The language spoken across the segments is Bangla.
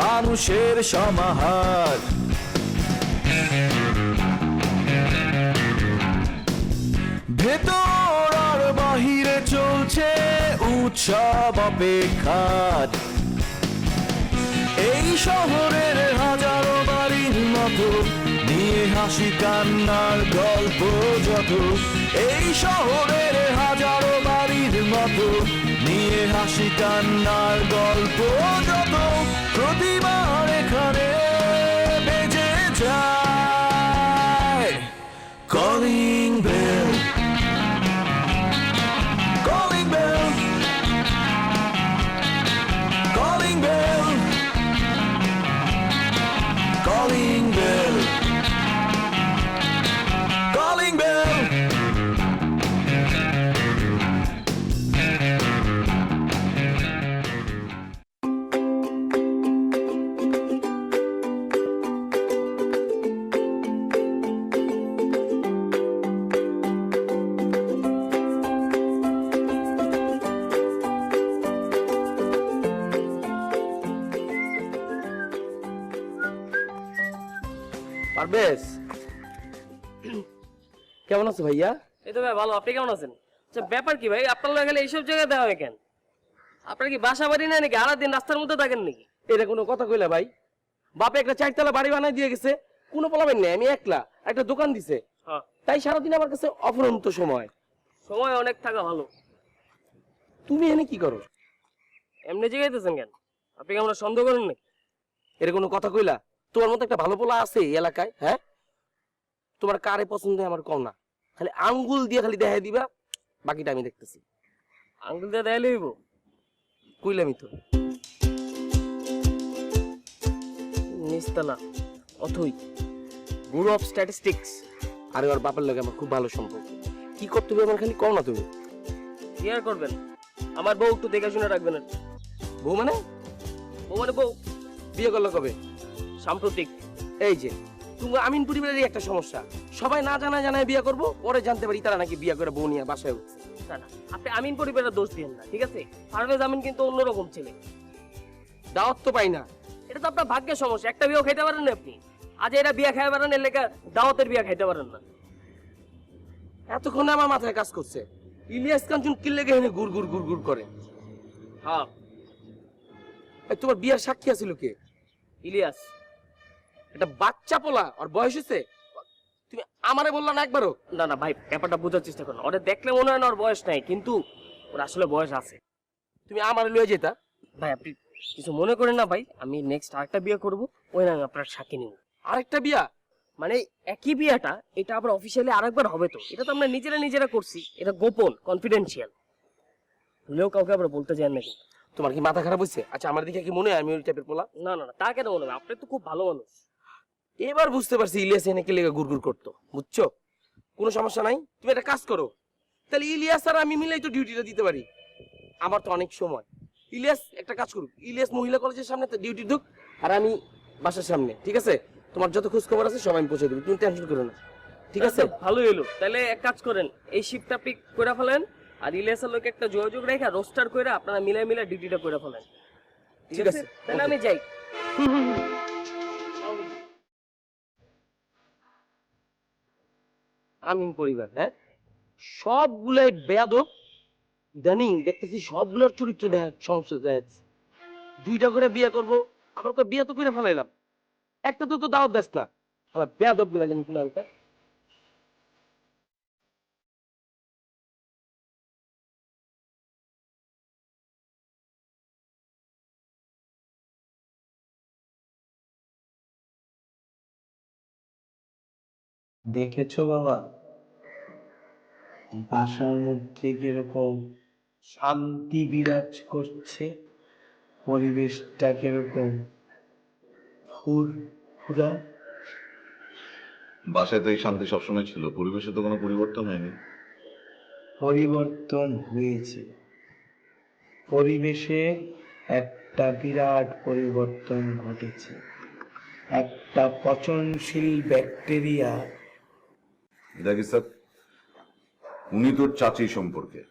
মানুষের সমাহার। ভেতর আর বাহিরে চলছে উৎসব অপেক্ষার। এই শহরের হাজারো বাড়ির মতো নিয়ে হাসি কান্নার গল্প যত, এই শহরের হাজারো বাড়ির মতো নিয়ে হাসি কান্নার গল্প যত, প্রতিবার এখানে বেজে যায় calling bell, calling bell, calling bell, calling bell, calling bell. Parvesh, কেমন আছো ভাইয়া? এই তো ভাই ভালো, আপনি কেমন আছেন? আচ্ছা ব্যাপার কি ভাই, আপনার লাগালে এইসব জায়গায় দেওয়া হয় কেন? আপনার কি বাসা বাড়ি নাই নাকি? সারা দিন রাস্তার মধ্যে থাকেন নাকি? এটা কোনো কথা কইলা ভাই? বাপে একটা 4 তলা বাড়ি বানাই দিয়ে গেছে, কোনো পোলাবেন নেই, আমি একলা, একটা দোকান দিছে, তাই সারাদিন আমার কাছে অফুরন্ত সময়। সময় অনেক থাকা ভালো। তুমি এনে কি করো? এমনি জিগাইতেছেন কেন? আপনি কি আমরা সন্দেহ করেন নাকি? এটা কোনো কথা কইলা? তোমার মতো একটা ভালো পোলা আছে এই এলাকায়? হ্যাঁ, তোমার কারে পছন্দ আমার কও না, খালি আঙ্গুল দিয়ে খালি দেখাই দিবা, বাকিটা আমি দেখতেছি। আঙ্গুল দিয়ে দেয় লইব? কইলামই তো। নিস্তালা অথই, ব্যুরো অফ স্ট্যাটিস্টিক্স। আরে ওর বাপের লগে আমার খুব ভালো সম্পর্ক। কি করতে হবে আমার খালি কও না তুমি। কি আর করবেন, আমার বউ একটু দেখে শুনে রাখবেন। বউ মানে? বউ মানে বউ। বিয়ে করলো কবে? সাম্প্রতিক। এই যে তুমি আমিন পরিবারেরই একটা সমস্যা, সবাই না জানায় বিয়ে করবো, পরে জানতে পারি তারা নাকি বিয়ে করে বউ নিয়ে বাসায় উঠছে। না না, আপনি আমিন পরিবারের দোষ দিয়েন না, ঠিক আছে? পারভেজ আমিন কিন্তু অন্যরকম ছেলে। দাওয়াত তো পাই না। এটা তো আপনার ভাগ্যের সমস্যা, একটা বিয়েও খাইতে পারেন না আপনি। আজ এরা বিয়ে খাইতে পারেন, এর লেখা দাওয়াতের বিয়ে খাইতে পারেন না। এতক্ষণে আমার মাথায় কাজ করছে, ইলিয়াস কাঞ্চন কি লেগে এনে গুড় গুড় গুড় গুড় করে। হ্যাঁ, এই তোমার বিয়ের সাক্ষী আছিল কে? ইলিয়াস। এটা বাচ্চা পোলা, আর বয়স হয়েছে? তুমি আমারে বললা না একবারও? না না ভাই, ব্যাপারটা বোঝার চেষ্টা করুন। ওরা দেখলে মনে হয় না ওর বয়স নাই, কিন্তু ওর আসলে বয়স আছে। তুমি আমারে লয়ে যেতা। ভাই আপনি কিছু মনে করেন না ভাই, আমি নেক্সট আরেকটা বিয়ে করব, ওই না আপনার সাক্ষী নিব। আরেকটা বিয়া? মানে একই বিয়েটা, এটা আবার অফিসিয়ালি আরেকবার হবে তো। এটা তো আমরা নিজেরা করছি, এটা গোপন, কনফিডেন্সিয়াল, হলেও কাউকে আবার বলতে চান নাকি? তোমার কি মাথা খারাপ হয়েছে? আচ্ছা আমার দিকে কি মনে হয় আমি ওই টাইপের পোলা? না না না, তা কেন মনে হবে? আপনি তো খুব ভালো মানুষ। এবার বুঝতে পারছি ইলিয়াস এনে কি লেগে গুড় গুড় করতো, বুঝছো? কোনো সমস্যা নাই, তুমি একটা কাজ করো, তাহলে ইলিয়াস আর আমি মিলেই তো ডিউটিটা দিতে পারি। আমার তো অনেক সময়। ইলিয়াস একটা কাজ করুক, ইলিয়াস মহিলা কলেজের সামনে ডিউটি ঢুক, আর আমি বাসার সামনে, ঠিক আছে? তোমার যত খোঁজ খবর আছে সব আমি পৌঁছে দেবো, তুমি টেনশন করো না, ঠিক আছে? ভালোই হলো। তাহলে এক কাজ করেন, এই শিফটটা আপনি করে ফেলেন, আর ইলিয়াসের লোক একটা যোগাযোগ রেখে রোস্টার করে আপনারা মিলে ডিউটিটা করে ফেলেন, ঠিক আছে? তাহলে আমি যাই। আমিন পরিবার, হ্যাঁ, সবগুলাই বেয়াদব। ইদানিং দেখতেছি সবগুলোর চরিত্র দেখা সমস্যা যাচ্ছে। 2টা করে বিয়ে করবো, আবার তো বিয়ে তো করে ফেলাইলাম, একটা তো দাওয়াত দেস না, আবার বেয়াদব গুলা জানি কিনা। দেখেছো বাবা, বাসার মধ্যে কিরকম শান্তি বিরাজ করছে, পরিবেশটা কিরকম ফুরফুরা। বাসায় তো এই শান্তি সবসময় ছিল, পরিবেশে তো কোনো পরিবর্তন হয়নি। পরিবর্তন হয়েছে, পরিবেশে একটা বিরাট পরিবর্তন ঘটেছে। একটা পচনশীল ব্যাকটেরিয়া। দেখি স্যার, উনি তোর চাচি সম্পর্কে,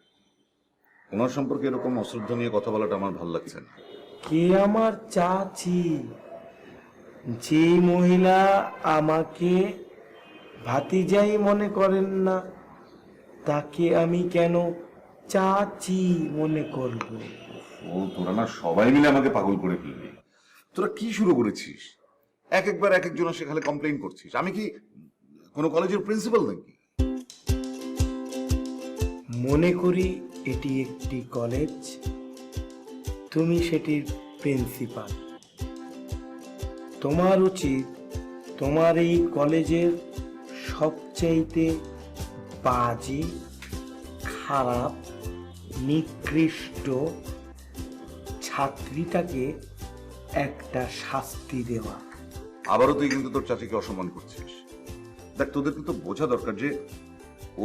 ওনার সম্পর্কে এরকম অশ্রদ্ধা নিয়ে কথা বলাটা আমার ভালো লাগছে না। কে আমার চাচি? যে মহিলা আমাকে ভাতিজাই মনে করেন না, তাকে আমি কেন চাচি মনে করব? ও তোরা না সবাই মিলে আমাকে পাগল করে ফেলবি। তোরা কি শুরু করেছিস? একবার এক একজনের সেখানে কমপ্লেইন করছিস। আমি কি কোনো কলেজের প্রিন্সিপাল নাকি? মনে করি এটি একটি কলেজ, তুমি সেটির প্রিন্সিপাল। তোমার উচিত তোমার এই কলেজের সবচাইতে বাজে, খারাপ, নিকৃষ্ট ছাত্রীটাকে একটা শাস্তি দেওয়া। আবারও তুই কিন্তু তোর চাচিকে অসম্মান করছিস। দেখ, তোদের কিন্তু বোঝা দরকার যে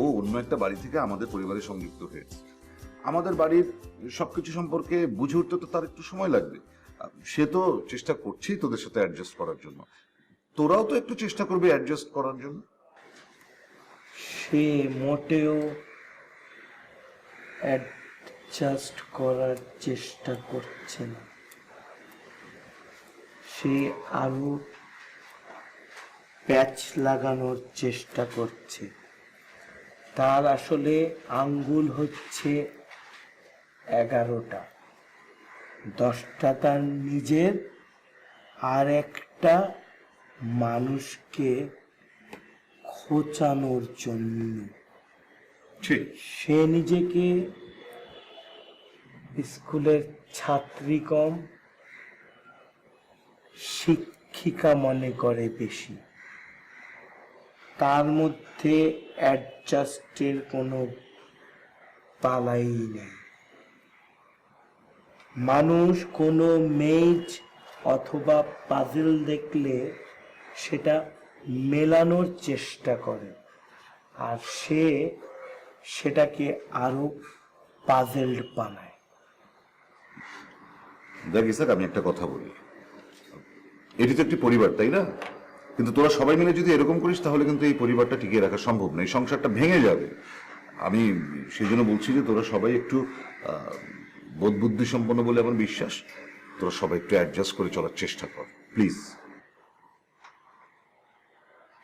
ও অন্য একটা বাড়ি থেকে আমাদের পরিবারের সংযুক্ত হয়েছে। আমাদের বাড়ির সবকিছু সম্পর্কে বুঝে উঠতে তো তার একটু সময় লাগবে। সে তো চেষ্টা করছেই তোদের সাথে অ্যাডজাস্ট করার জন্য। তোরাও তো একটু চেষ্টা করবি অ্যাডজাস্ট করার জন্য। সে মোটেও অ্যাডজাস্ট করার চেষ্টা করছে না, সে আরো প্যাচ লাগানোর চেষ্টা করছে। তার আসলে আঙ্গুল হচ্ছে 11টা, 10টা তার নিজের, আর একটা মানুষকে খোঁচানোর জন্য। ঠিক সে নিজেকে স্কুলের ছাত্রী কম, শিক্ষিকা মনে করে বেশি। তার মধ্যে অ্যাডজাস্টের কোনো পালাই নেই। মানুষ কোনো মেজ অথবা পাজেল দেখলে সেটা মেলানোর চেষ্টা করে, আর সে সেটাকে আরো পাজেলড বানায়। দেখ ইসাক, আমি একটা কথা বলি, এটি তো একটি পরিবার, তাই না? কিন্তু তোরা সবাই মিলে যদি এরকম করিস তাহলে কিন্তু এই পরিবারটা টিকিয়ে রাখা সম্ভব না, এই সংসারটা ভেঙে যাবে। আমি সেই জন্য বলছি যে তোরা সবাই একটু বোধ বুদ্ধি সম্পন্ন বলে আমার বিশ্বাস, তোরা সবাই একটু অ্যাডজাস্ট করে চলার চেষ্টা কর প্লিজ।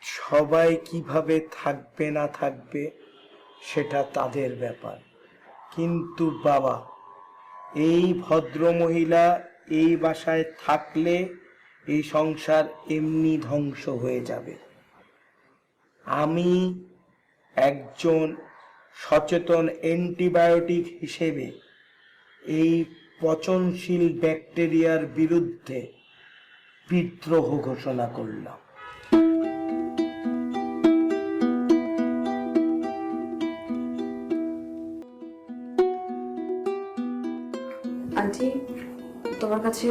সবাই কিভাবে থাকবে না থাকবে সেটা তাদের ব্যাপার, কিন্তু বাবা, এই ভদ্র মহিলা এই বাসায় থাকলে এই সংসার এমনি ধ্বংস হয়ে যাবে। আমি একজন সচেতন অ্যান্টিবায়োটিক হিসেবে এই পচনশীল ব্যাকটেরিয়ার বিরুদ্ধে বিদ্রোহ ঘোষণা করলাম। আন্টি, তোমার কাছে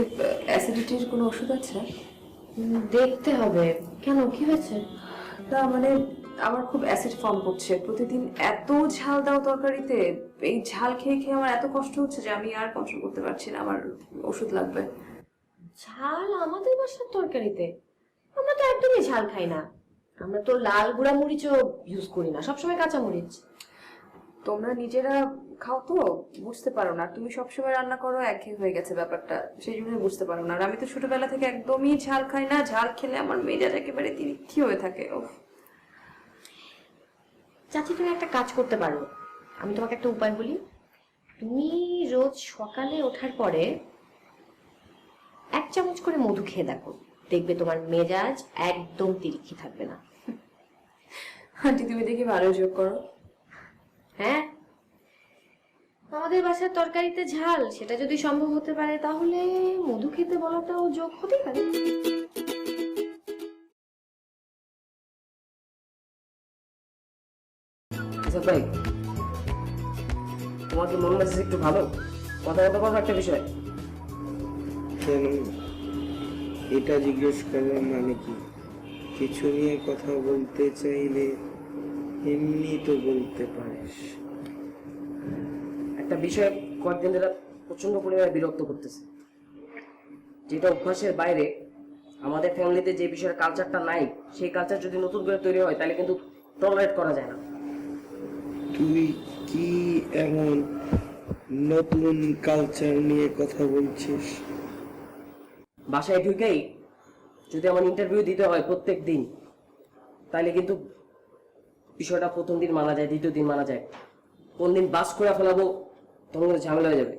অ্যাসিডিটির কোনো ওষুধ আছে? দেখতে হবে। কেন, কি হয়েছে? না মানে আমার খুব অ্যাসিড ফর্ম করছে, প্রতিদিন এত ঝাল দাও তরকারিতে, এই ঝাল খেয়ে খেয়ে আমার এত কষ্ট হচ্ছে যে আমি আর কন্ট্রোল করতে পারছি না, আমার ওষুধ লাগবে। ঝাল আমাদের বাসার তরকারিতে? আমরা তো একদমই ঝাল খাই না। আমরা তো লাল গুঁড়া মরিচও ইউজ করি না, সবসময় কাঁচা মরিচ। তোমরা নিজেরা খাও তো, বুঝতে পারো না। তুমি সবসময় রান্না করো, একঘেয়ে হয়ে গেছে ব্যাপারটা, সেই জন্যই বুঝতে পারো না। আর আমি তো ছোটবেলা থেকে একদমই ঝাল খাই না, ঝাল খেলে আমার মেজাজ একেবারে তিরিক্ষি হয়ে থাকে। চাচি, তুমি একটা কাজ করতে পারো, আমি তোমাকে একটা উপায় বলি। তুমি রোজ সকালে ওঠার পরে 1 চামচ করে মধু খেয়ে দেখো, দেখবে তোমার মেজাজ একদম তিরিক্ষি থাকবে না। আন্টি, তুমি দেখি ভালো যোগ করো। হ্যাঁ, আমাদের বাসার তরকারিতে ঝাল, সেটা যদি সম্ভব হতে পারে তাহলে মধু খেতে বলাটাও যোগ হতে পারে। আচ্ছা ভাই, তোমার কি মন মেজাজ একটু ভালো? কথা বলতে পারবো একটা বিষয়? কেন এটা জিজ্ঞেস করার মানে কি? কিছু নিয়ে কথা বলতে চাইলে এমনি তো বলতে পারিস। একটা বিষয় কয়েকদিন ধরে প্রচন্ড পরিমাণে বিরক্ত করতেছে, যেটা অভ্যাসের বাইরে। আমাদের ফ্যামিলিতে যে বিষয়ের কালচারটা নাই, সেই কালচার যদি নতুন করে তৈরি হয় তাহলে কিন্তু টলারেট করা যায় না। তুই কি এমন নতুন কালচার নিয়ে কথা বলছিস? বাসায় ঢুকেই যদি আমার ইন্টারভিউ দিতে হয় প্রত্যেক দিন, তাহলে কিন্তু বিষয়টা প্রথম দিন মানা যায়, দ্বিতীয় দিন মানা যায়, কোন দিন বাস করে ফেলাবো তখন কিন্তু ঝামেলা হয়ে যাবে।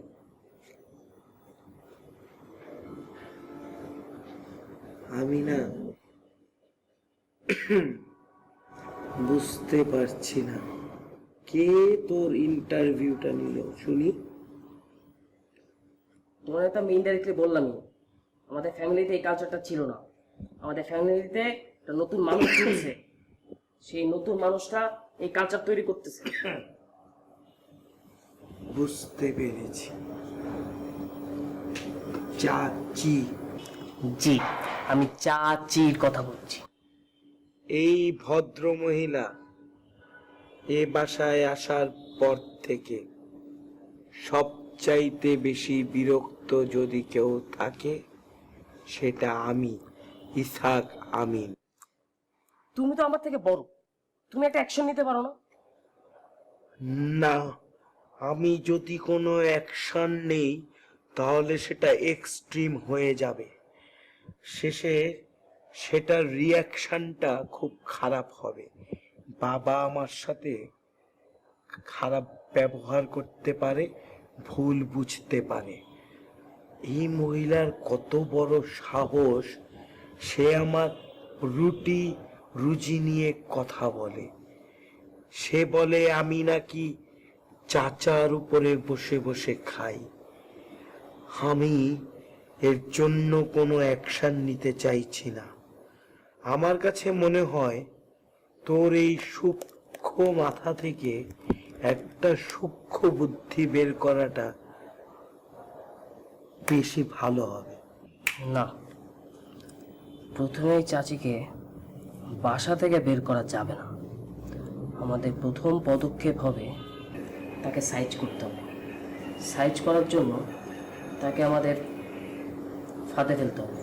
আমি না বুঝতে পারছি না কে তোর ইন্টারভিউটা নিল শুনি। তোমার তো আমি ইনডাইরেক্টলি বললামই, আমাদের ফ্যামিলিতে এই কালচারটা ছিল না। আমাদের ফ্যামিলিতে একটা নতুন মানুষ চলছে, সেই নতুন মানুষটা এই কালচার তৈরি করতেছে। বুঝতে পেরেছি, চাচি। জি, আমি চাচির কথা বলছি। এই ভদ্র মহিলা এ বাসায় আসার পর থেকে সবচাইতে বেশি বিরক্ত যদি কেউ থাকে সেটা আমি, ইসহাক আমিন। তুমি তো আমার থেকে বড়, তুমি একটা অ্যাকশন নিতে পারো না? না, আমি যদি কোনো অ্যাকশন নেই তাহলে সেটা এক্সট্রিম হয়ে যাবে, শেষে সেটার রিয়াকশনটা খুব খারাপ হবে। বাবা আমার সাথে খারাপ ব্যবহার করতে পারে, ভুল বুঝতে পারে। এই মহিলার কত বড় সাহস, সে আমার রুটি রুজি নিয়ে কথা বলে। সে বলে আমি নাকি চাচার উপরে বসে বসে খাই। আমি এর জন্য কোনো অ্যাকশন নিতে চাইছি না। আমার কাছে মনে হয় তোর এই সূক্ষ্ম মাথা থেকে একটা সূক্ষ্ম বুদ্ধি বের করাটা বেশি ভালো হবে। না, প্রথমেই চাচিকে বাসা থেকে বের করা যাবে না। আমাদের প্রথম পদক্ষেপ হবে তাকে সাইজ করতে হবে। সাইজ করার জন্য তাকে আমাদের ফাঁদে ফেলতে হবে।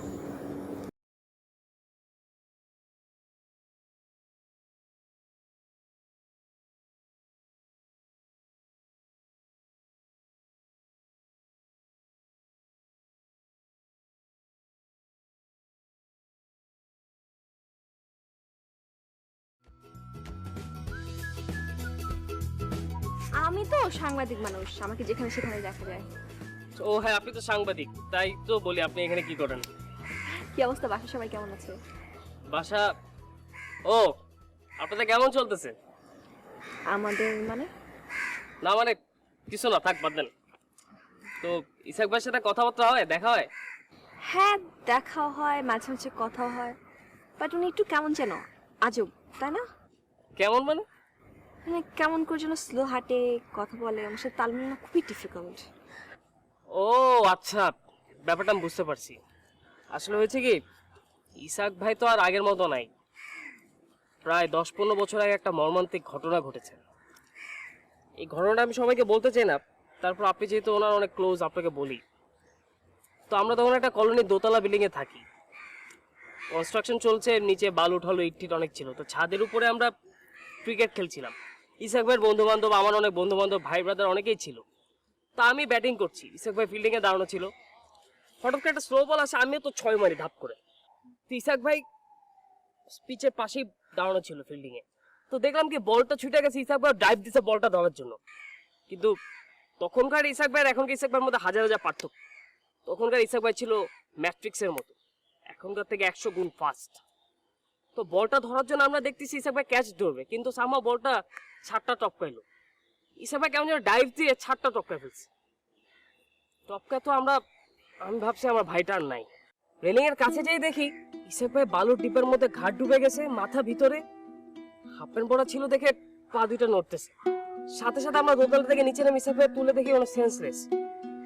আমি তো সাংবাদিক মানুষ, আমাকে যেখানে সেখানে দেখা যায়। ও হ্যাঁ, আপনি তো সাংবাদিক, তাই তো বলি আপনি এখানে কি করেন? কি অবস্থা, বাসার সবাই কেমন আছে? বাসা, ও আপনাদের কেমন চলতেছে? আমাদের মানে? না মানে কিছু না, থাক বাদ দেন। তো ইসাক ভাইয়ের সাথে কথাবার্তা হয়, দেখা হয়? হ্যাঁ, দেখা হয়, মাঝে মাঝে কথা হয়, বাট উনি একটু কেমন যেন আজব, তাই না? কেমন মানে? মানে কেমন করে যেন স্লো হাঁটে, কথা বলে, আমার সাথে তাল মেলানো খুবই ডিফিকাল্ট। ও আচ্ছা, ব্যাপারটা আমি বুঝতে পারছি। আসলে হয়েছে কি, ইসাক ভাই তো আর আগের মতো নাই। প্রায় 10-15 বছর আগে একটা মর্মান্তিক ঘটনা ঘটেছে। এই ঘটনাটা আমি সবাইকে বলতে চাই না, তারপর আপনি যেহেতু ওনার অনেক ক্লোজ, আপনাকে বলি। তো আমরা তখন একটা কলোনির দোতলা বিল্ডিংয়ে থাকি, কনস্ট্রাকশন চলছে, নিচে বালু ঠালু ইট টিট অনেক ছিল। তো ছাদের উপরে আমরা ক্রিকেট খেলছিলাম। ইসাক ভাইয়ের বন্ধু বান্ধব, আমার অনেক বন্ধু বান্ধব, ভাই ব্রাদার অনেকেই ছিল। তা আমি ব্যাটিং করছি, ইসাক ভাই ফিল্ডিংয়ে দাঁড়ানো ছিল। হঠাৎ করে একটা স্লো বল আসে, আমিও তো 6 মারি ধাপ করে। তো ইসাক ভাই পিচের পাশেই দাঁড়ানো ছিল ফিল্ডিংয়ে। তো দেখলাম কি বলটা ছুটে গেছে, ইসাক ভাই ড্রাইভ দিছে বলটা ধরার জন্য। কিন্তু তখনকার ইসাক ভাই আর এখনকার ইসাক ভাইয়ের মধ্যে হাজার হাজার পার্থক্য। তখনকার ইসাক ভাই ছিল ম্যাট্রিক্সের মতো, এখনকার থেকে 100 গুণ ফাস্ট। তো বলটা ধরার জন্য আমরা দেখতেছি ইসাক ভাই ক্যাচ ধরবে, কিন্তু সামা বলটা 6টা টপকাইলো। ইসাক ভাই কেমন যেন ডাইভ দিয়ে 6টা টপকায় ফেলছে। টপকা তো আমি ভাবছি আমার ভাইটা আর নাই। রেলিং এর কাছে যেই দেখি ইসাক ভাই বালুর ডিপের মধ্যে ঘাট ডুবে গেছে, মাথা ভিতরে, হাফ প্যান্ট পরা ছিল দেখে পা দুইটা নড়তেছে। সাথে সাথে আমরা দোতলা থেকে নিচে নেমে ইসাক ভাই তুলে দেখি অনেক সেন্সলেস।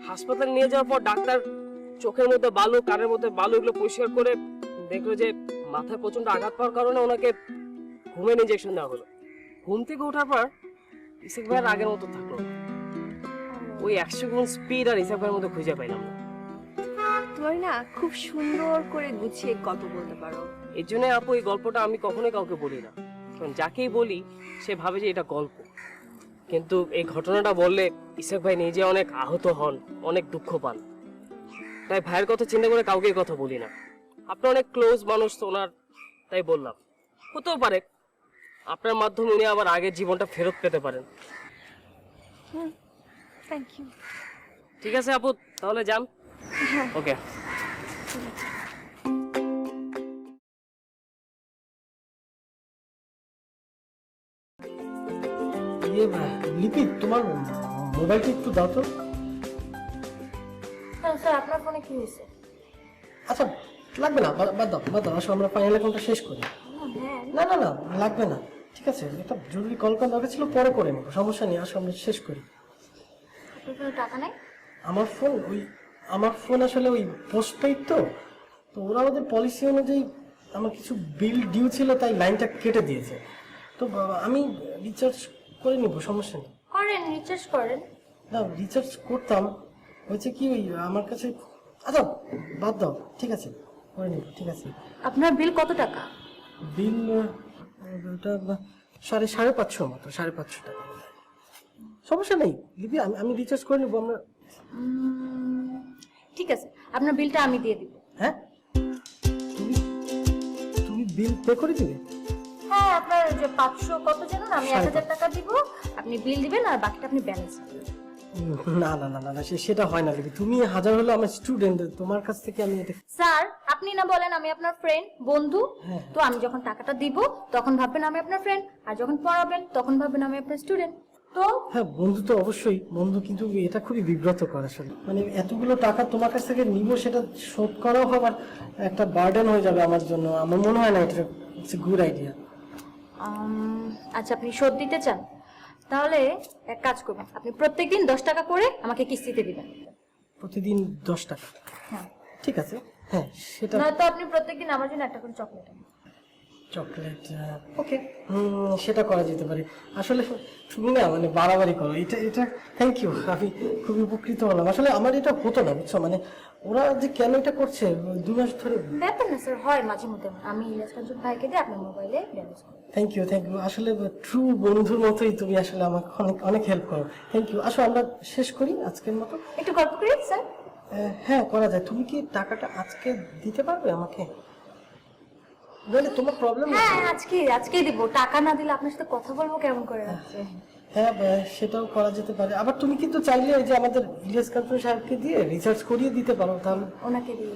হাসপাতালে নিয়ে যাওয়ার পর ডাক্তার চোখের মধ্যে বালু, কানের মধ্যে বালু, এগুলো পরিষ্কার করে দেখলো যে মাথায় প্রচন্ড আঘাত পাওয়ার কারণে ওনাকে ঘুমের ইঞ্জেকশন দেওয়া হলো। ঘুম থেকে ওঠার পর ইসাক ভাই আর আগের মতো থাকলো না। ওই 100 গুণ স্পিড আর ইসাক ভাইয়ের মধ্যে খুঁজে পাইলাম না। তুমি না খুব সুন্দর করে গুছিয়ে গল্প বলতে পারো। এই জন্য আপু এই গল্পটা আমি কখনোই কাউকে বলি না, কারণ যাকেই বলি সে ভাবে যে এটা গল্প। কিন্তু এই ঘটনাটা বললে ইসাক ভাই নিজে অনেক আহত হন, অনেক দুঃখ পান। তাই ভাইয়ের কথা চিন্তা করে কাউকে কথা বলি না। আপনি অনেক ক্লোজ মানুষ তো ওনার, তাই বললাম। হতেও পারে আপনার মাধ্যমে উনি আবার আগের জীবনটা ফেরত পেতে পারেন। Thank you. ঠিক আছে আপু, তাহলে যান। ওকে। লিপি, তোমার মোবাইলটা একটু দাও তো। স্যার আপনার ফোনে কি হয়েছে? আচ্ছা লাগবে না, বাদ দাও বাদ দাও, আসলে আমরা ফাইনাল অ্যাকাউন্টটা শেষ করি। না না না লাগবে না, ঠিক আছে, একটা জরুরি কল করা দরকার ছিল, পরে করে নেবো, সমস্যা নেই, আসলে আমরা শেষ করি। আপনার ফোনে টাকা নাই? আমার ফোন আসলে ওই পোস্টপেইড তো ওরা ওদের পলিসি অনুযায়ী আমার কিছু বিল ডিউ ছিল, তাই লাইনটা কেটে দিয়েছে। তো আমি রিচার্জ করে নিব, সমস্যা নেই। করেন, রিচার্জ করেন। না রিচার্জ করতাম, হয়েছে কি ওই আমার কাছে, আচ্ছা বাদ দাও, ঠিক আছে করে নিব, ঠিক আছে। আপনার বিল কত টাকা? বিল ওটা 550 মতো, 550 টাকা। সমস্যা নেই লিপি, আমি রিচার্জ করে নিবো আমরা। ঠিক আছে, আপনার বিলটা আমি দিয়ে দিব। হ্যাঁ তুমি বিল পে করে দিবে? হ্যাঁ, আপনার যে 500 কত জানেন, আমি 1000 টাকা দিব, আপনি বিল দিবেন আর বাকিটা আপনি ব্যালেন্স দিবেন। না না না না সেটা হয় না লিপি, তুমি 1000 হলো আমার স্টুডেন্ট, তোমার কাছ থেকে আমি এটা। স্যার আপনি না বলেন আমি আপনার ফ্রেন্ড, বন্ধু, তো আমি যখন টাকাটা দিব তখন ভাববেন আমি আপনার ফ্রেন্ড, আর যখন পড়াবেন তখন ভাববেন আমি আপনার স্টুডেন্ট। তো হ্যাঁ বন্ধু তো অবশ্যই বন্ধু, কিন্তু এটা খুবই বিব্রতকর আসলে, মানে এতগুলো টাকা তোমার কাছ থেকে নিব, সেটা শোধ করাও আবার একটা বার্ডেন হয়ে যাবে আমার জন্য, আমার মনে হয় না এটা ইটস এ গুড আইডিয়া। আচ্ছা আপনি শোধ দিতে চান, তাহলে এক কাজ করবেন, আপনি প্রত্যেকদিন 10 টাকা করে আমাকে কিস্তিতে দিবেন। প্রতিদিন 10 টাকা? হ্যাঁ ঠিক আছে, হ্যাঁ সেটা। নয়তো আপনি প্রত্যেকদিন আমার জন্য একটা করে চকলেট আনবেন। চকলেট, ওকে, সেটা করা যেতে পারে। আসলে তুমি না মানে বাড়াবাড়ি করো, এটা থ্যাংক ইউ, আমি খুবই উপকৃত হলাম। আসলে আমার এটা হতো না, বুঝছো, মানে ওরা যে কেন এটা করছে 2 মাস ধরে। ব্যাপার না স্যার, হয় মাঝে মধ্যে। আমি ইলিয়াস কাঞ্চন ভাইকে দিয়ে আপনার মোবাইলে ব্যালেন্স করি। থ্যাংক ইউ আসলে ট্রু বন্ধুর মতোই তুমি আসলে আমাকে অনেক অনেক হেল্প করো, থ্যাংক ইউ। আসলে আমরা শেষ করি আজকের মতো। একটু গল্প করি স্যার। হ্যাঁ করা যায়। তুমি কি টাকাটা আজকে দিতে পারবে আমাকে? বলে তোমার প্রবলেম? হ্যাঁ আজকেই দিব, টাকা না দিলে আপনার সাথে কথা বলবো কেমন করে লাগছে। হ্যাঁ সেটাও করা যেতে পারে। আবার তুমি কিন্তু চাইলে ওই যে আমাদের ইলিয়াস কাঞ্চন সাহেবকে দিয়ে রিসার্চ করিয়ে দিতে পারো, তাহলে ওনাকে দিয়ে